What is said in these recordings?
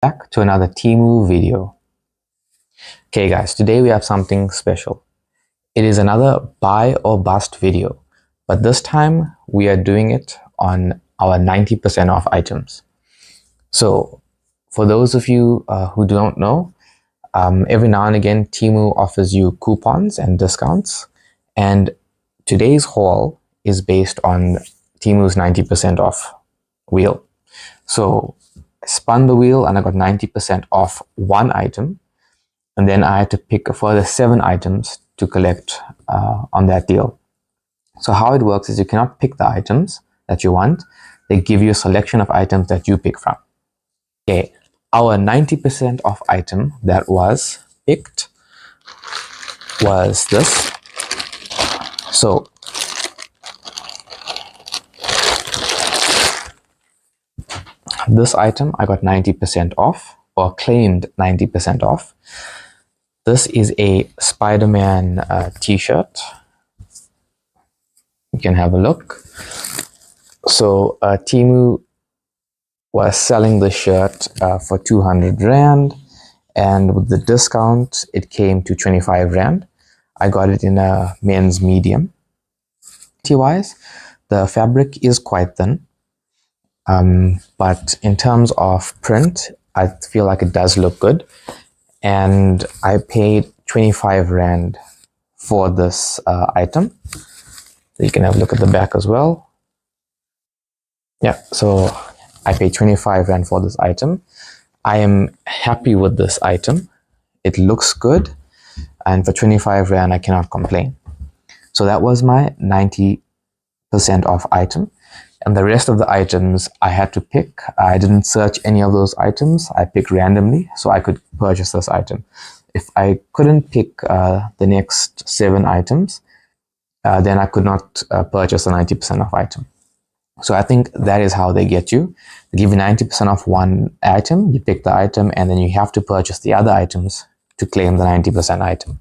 Back to another Temu video. Okay guys, today we have something special. It is another buy or bust video, but this time we are doing it on our 90% off items. So for those of you who don't know, every now and again Temu offers you coupons and discounts, and today's haul is based on Temu's 90% off wheel. So I spun the wheel and I got 90% off one item, and then I had to pick a further 7 items to collect on that deal. So how it works is you cannot pick the items that you want. They give you a selection of items that you pick from. Okay, our 90% off item that was picked was this. So this item I got 90% off, or claimed 90% off. This is a Spider-Man t-shirt. You can have a look. So Temu was selling the shirt for 200 Rand, and with the discount it came to 25 Rand. I got it in a men's medium. Wise, the fabric is quite thin, but in terms of print I feel like it does look good, and I paid 25 Rand for this item. So you can have a look at the back as well. Yeah, so I paid 25 Rand for this item. I am happy with this item. It looks good, and for 25 Rand I cannot complain. So that was my 90% off item, and the rest of the items I had to pick. I didn't search any of those items. I picked randomly so I could purchase this item. If I couldn't pick the next 7 items, then I could not purchase a 90% off item. So I think that is how they get you. They give you 90% off one item, you pick the item, and then you have to purchase the other items to claim the 90% item.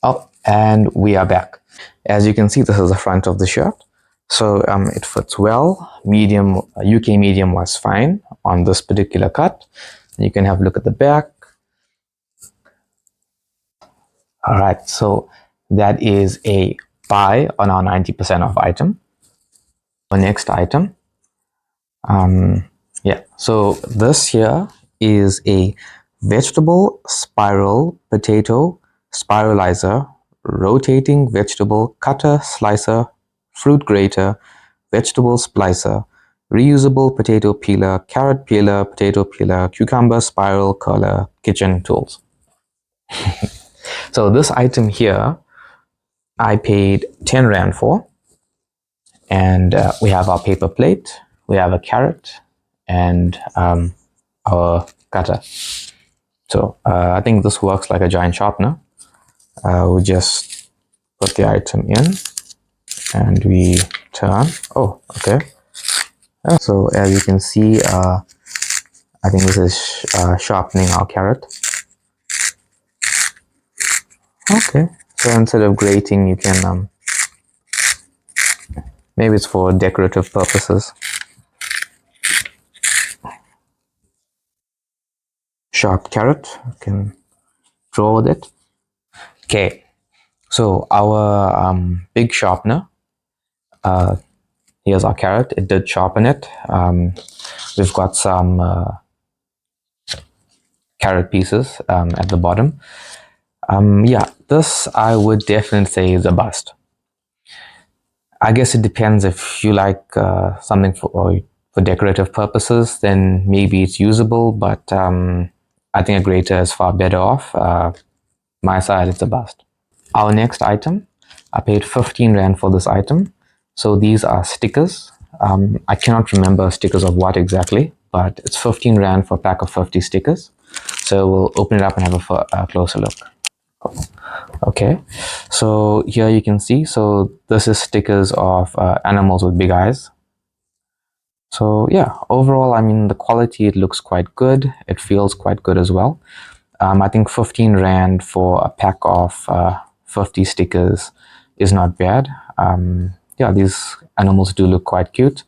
Oh, and we are back. As you can see, this is the front of the shirt. So it fits well. Medium, UK medium was fine on this particular cut. You can have a look at the back. All right, so that is a buy on our 90% off item. The next item, yeah, so this here is a vegetable spiral potato spiralizer, rotating vegetable cutter slicer, fruit grater, vegetable splicer, reusable potato peeler, carrot peeler, potato peeler, cucumber spiral curler, kitchen tools. So this item here I paid 10 Rand for, and we have our paper plate, we have a carrot, and our cutter. So I think this works like a giant sharpener. We just put the item in and we turn. Oh, okay. So as you can see, I think this is sharpening our carrot. Okay, so instead of grating, you can maybe it's for decorative purposes. Sharp carrot, you can draw with it. Okay, so our big sharpener, here's our carrot. It did sharpen it. We've got some carrot pieces at the bottom. Yeah, this I would definitely say is a bust. I guess it depends. If you like something for decorative purposes, then maybe it's usable, but I think a grater is far better off. My side, it's a bust. Our next item, I paid 15 Rand for this item. So these are stickers. I cannot remember stickers of what exactly, but it's 15 Rand for a pack of 50 stickers. So we'll open it up and have a closer look. Okay, so here you can see, so this is stickers of animals with big eyes. So yeah, overall, I mean, the quality, it looks quite good. It feels quite good as well. I think 15 Rand for a pack of 50 stickers is not bad. yeah, these animals do look quite cute.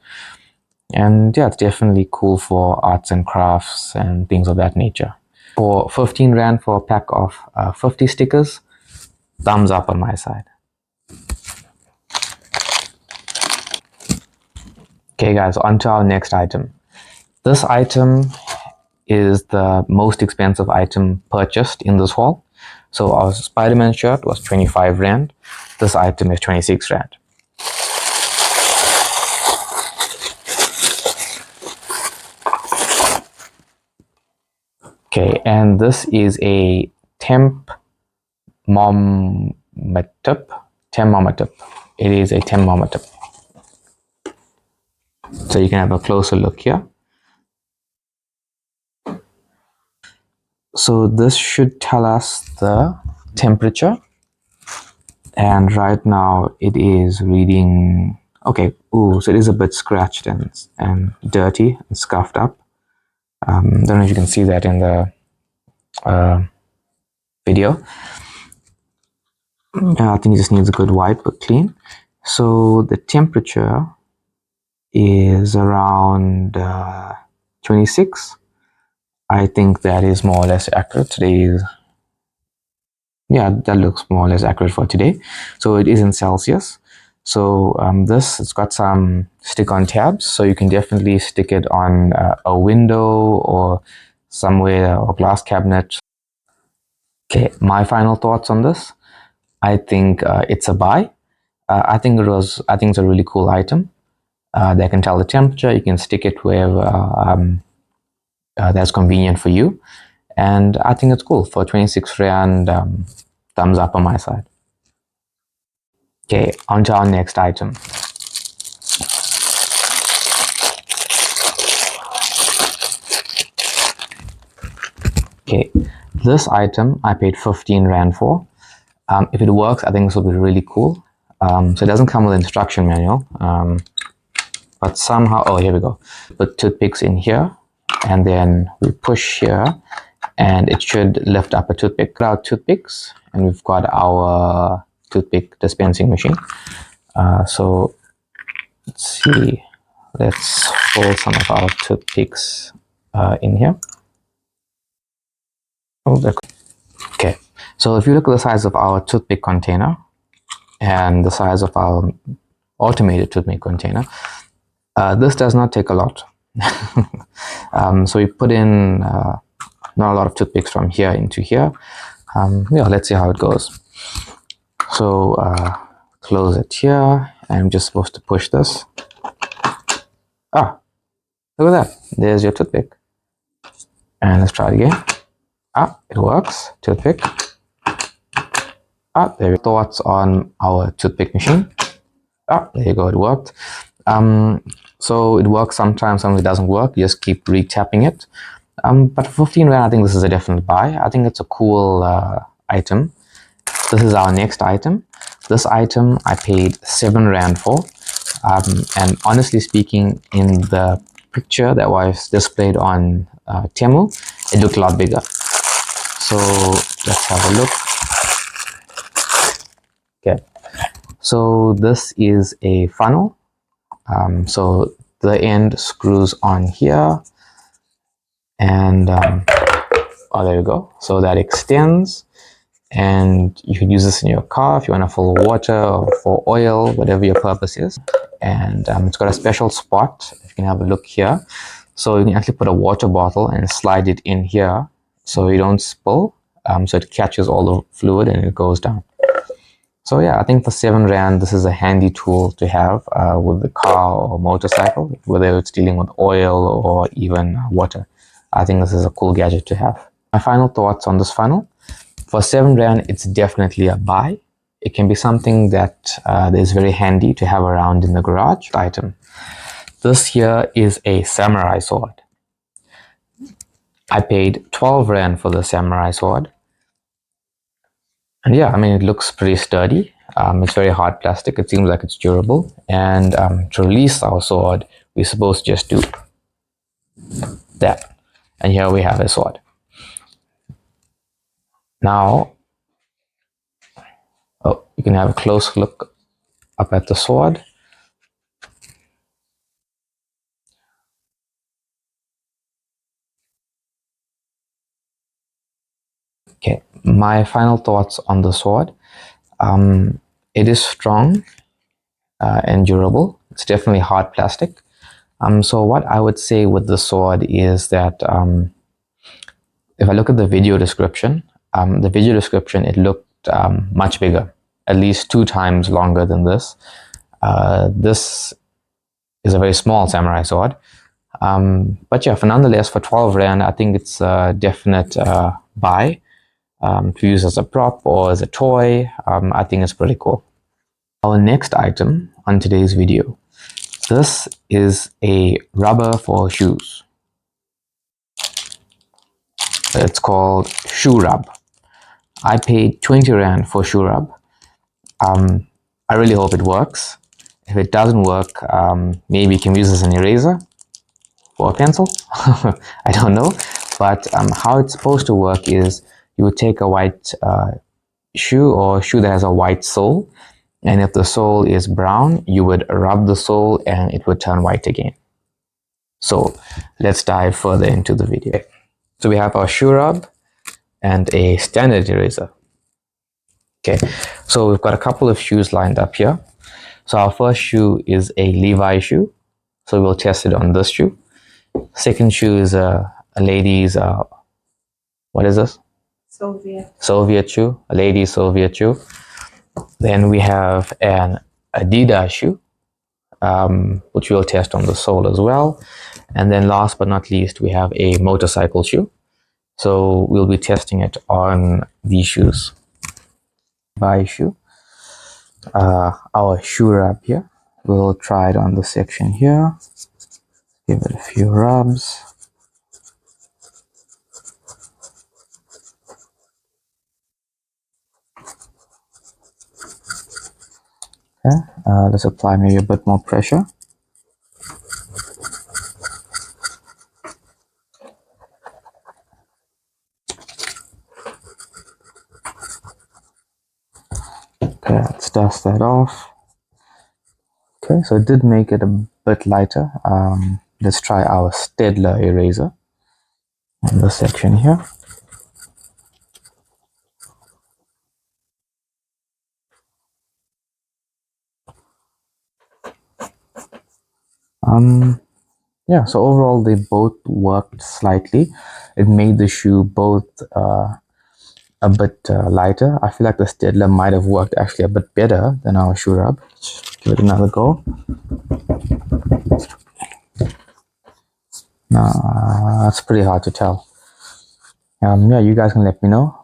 And yeah, it's definitely cool for arts and crafts and things of that nature. For 15 Rand for a pack of 50 stickers, thumbs up on my side. Okay guys, on to our next item. This item is the most expensive item purchased in this haul. So our Spider-Man shirt was 25 Rand. This item is 26 Rand. Okay, and this is a thermometer. It is a thermometer. So you can have a closer look here. So this should tell us the temperature. And right now it is reading, okay, ooh, so it is a bit scratched and dirty and scuffed up. Don't know if you can see that in the video. I think it just needs a good wipe, but clean. So the temperature is around 26. I think that is more or less accurate. Today is, yeah, that looks more or less accurate for today. So it is in Celsius. So it's got some stick-on tabs, so you can definitely stick it on a window or somewhere, or glass cabinet. Okay, my final thoughts on this. I think it's a buy. I think it's a really cool item. They can tell the temperature. You can stick it wherever that's convenient for you, and I think it's cool for 26 Rand. Thumbs up on my side. Okay, on to our next item. Okay, this item I paid 15 Rand for. If it works, I think this will be really cool. So it doesn't come with an instruction manual, but somehow, oh, here we go. Put toothpicks in here, and then we push here, and it should lift up a toothpick. Put out toothpicks, and we've got our toothpick dispensing machine. So let's see. Let's fold some of our toothpicks in here. Oh, okay. So if you look at the size of our toothpick container and the size of our automated toothpick container, this does not take a lot. So we put in not a lot of toothpicks from here into here. Yeah, let's see how it goes. So close it here. I'm just supposed to push this. Ah, look at that. There's your toothpick. And let's try it again. Ah, it works. Toothpick. Ah, there. Thoughts on our toothpick machine. Ah, there you go. It worked. So it works sometimes it doesn't work. You just keep re-tapping it. But for 15 Rand, I think this is a definite buy. I think it's a cool item. This is our next item. This item I paid 7 Rand for. And honestly speaking, in the picture that was displayed on Temu, it looked a lot bigger. So let's have a look. Okay. So this is a funnel. So the end screws on here, and oh, there you go. So that extends, and you can use this in your car if you want to fill water or for oil, whatever your purpose is. And it's got a special spot. You can have a look here. So you can actually put a water bottle and slide it in here so you don't spill. So it catches all the fluid and it goes down. So yeah, I think for 7 Rand, this is a handy tool to have with the car or motorcycle, whether it's dealing with oil or even water. I think this is a cool gadget to have. My final thoughts on this funnel. For 7 Rand, it's definitely a buy. It can be something that is very handy to have around in the garage. Item. This here is a samurai sword. I paid 12 Rand for the samurai sword. And yeah, I mean, it looks pretty sturdy. It's very hard plastic. It seems like it's durable. And to release our sword, we're supposed to just do that. And here we have a sword. Now, oh, you can have a close look up at the sword. Okay, my final thoughts on the sword. It is strong and durable. It's definitely hard plastic. So what I would say with the sword is that if I look at the video description, it looked much bigger, at least 2 times longer than this. This is a very small samurai sword. But yeah, nonetheless, for 12 Rand, I think it's a definite buy to use as a prop or as a toy. I think it's pretty cool. Our next item on today's video. This is a rubber for shoes. It's called Shoe Rub. I paid 20 Rand for Shoe Rub. I really hope it works. If it doesn't work, maybe you can use this as an eraser or a pencil. I don't know. But how it's supposed to work is you would take a white shoe or a shoe that has a white sole, and if the sole is brown, you would rub the sole and it would turn white again. So let's dive further into the video. So we have our shoe rub and a standard eraser. Okay, so we've got a couple of shoes lined up here. So our first shoe is a Levi shoe. So we'll test it on this shoe. Second shoe is a lady's, what is this? Soviet shoe, a lady's Soviet shoe. Then we have an Adidas shoe, which we'll test on the sole as well. And then last but not least, we have a motorcycle shoe. So we'll be testing it on these shoes. Levi shoe. Our shoe rub here. We'll try it on the section here. Give it a few rubs. Okay, let's apply maybe a bit more pressure. Okay, let's dust that off. Okay, so it did make it a bit lighter. Let's try our Stedler eraser on this section here. Yeah, so overall they both worked slightly. It made the shoe both a bit lighter. I feel like the Stedler might have worked actually a bit better than our shoe rub. Let's give it another go. It's pretty hard to tell. Yeah, you guys can let me know.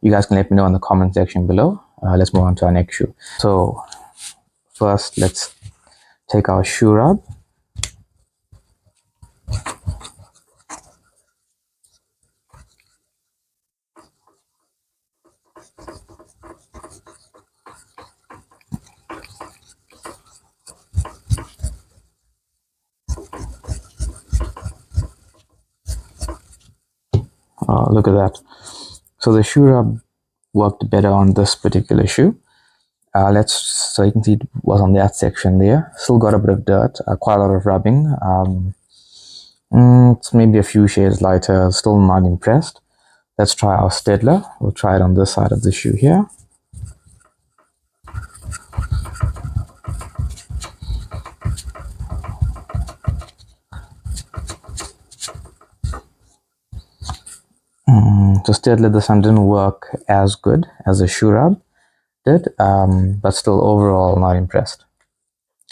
You guys can let me know in the comment section below. Let's move on to our next shoe. So first, let's take our shoe rub. Look at that. So the shoe rub worked better on this particular shoe. So you can see it was on that section there. Still got a bit of dirt, quite a lot of rubbing. It's maybe a few shades lighter, still not impressed. Let's try our Stedler. We'll try it on this side of the shoe here. So Stedler, this one didn't work as good as the shoe rub did, but still overall not impressed.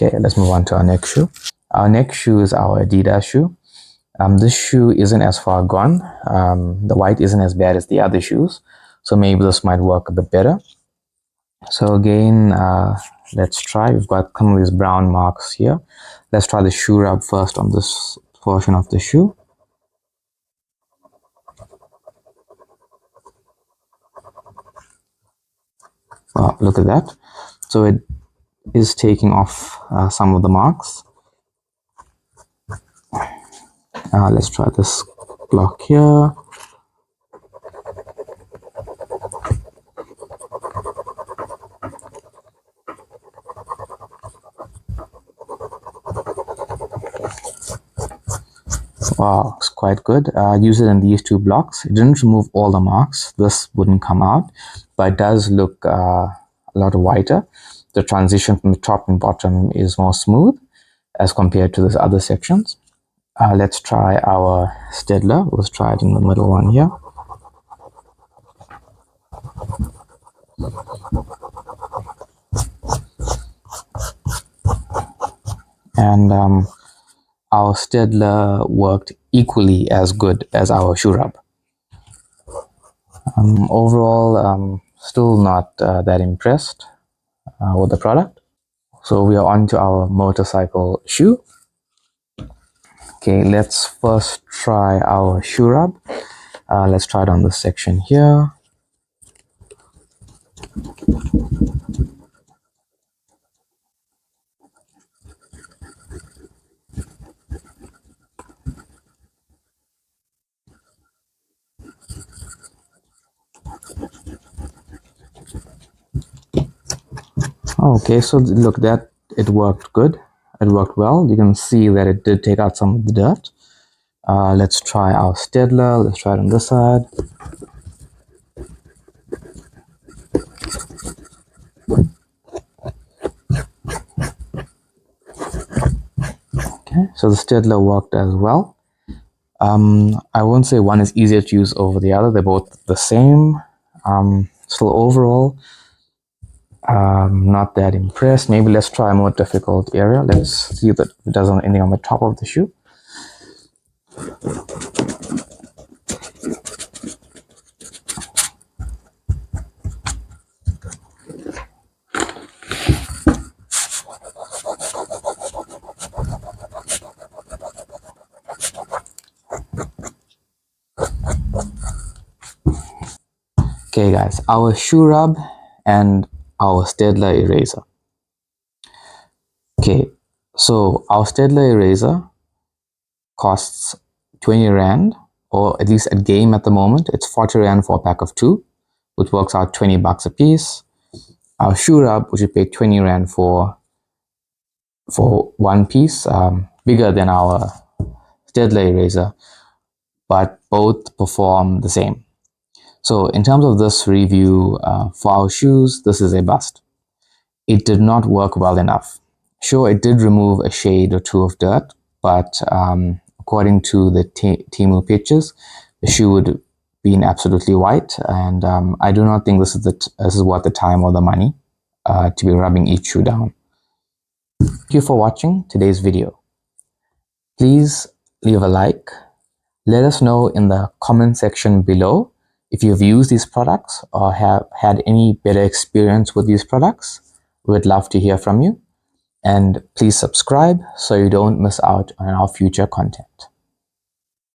Okay, let's move on to our next shoe. Our next shoe is our Adidas shoe. This shoe isn't as far gone. The white isn't as bad as the other shoes, so maybe this might work a bit better. So again, let's try. We've got some of these brown marks here. Let's try the shoe rub first on this portion of the shoe. Look at that. So it is taking off some of the marks. Let's try this block here. Wow, it's quite good. Use it in these two blocks. It didn't remove all the marks. This wouldn't come out, but it does look a lot whiter. The transition from the top and bottom is more smooth as compared to these other sections. Let's try our Stedler. Let's try it in the middle one here. And our Stedler worked equally as good as our shoe rub. Overall, still not that impressed with the product. So we are on to our motorcycle shoe. Okay, let's first try our shoe rub. Let's try it on this section here. Okay, so look, that it worked good. It worked well. You can see that it did take out some of the dirt. Let's try our Stedler. Let's try it on this side. Okay, so the Stedler worked as well. I won't say one is easier to use over the other. They're both the same. Still overall, not that impressed. Maybe let's try a more difficult area. Let's see that it does anything on the top of the shoe. Okay guys, our shoe rub and our Stedler eraser. Okay, so our Stedler eraser costs 20 Rand, or at least at game at the moment, it's 40 Rand for a pack of 2, which works out 20 bucks a piece. Our shoe rub, which we paid 20 Rand for one piece, bigger than our Stedler eraser, but both perform the same. So in terms of this review for our shoes, this is a bust. It did not work well enough. Sure, it did remove a shade or two of dirt, but according to the Temu pictures, the shoe would be absolutely white, and I do not think this is worth the time or the money to be rubbing each shoe down. Thank you for watching today's video. Please leave a like. Let us know in the comment section below if you've used these products or have had any better experience with these products. We'd love to hear from you. And please subscribe so you don't miss out on our future content.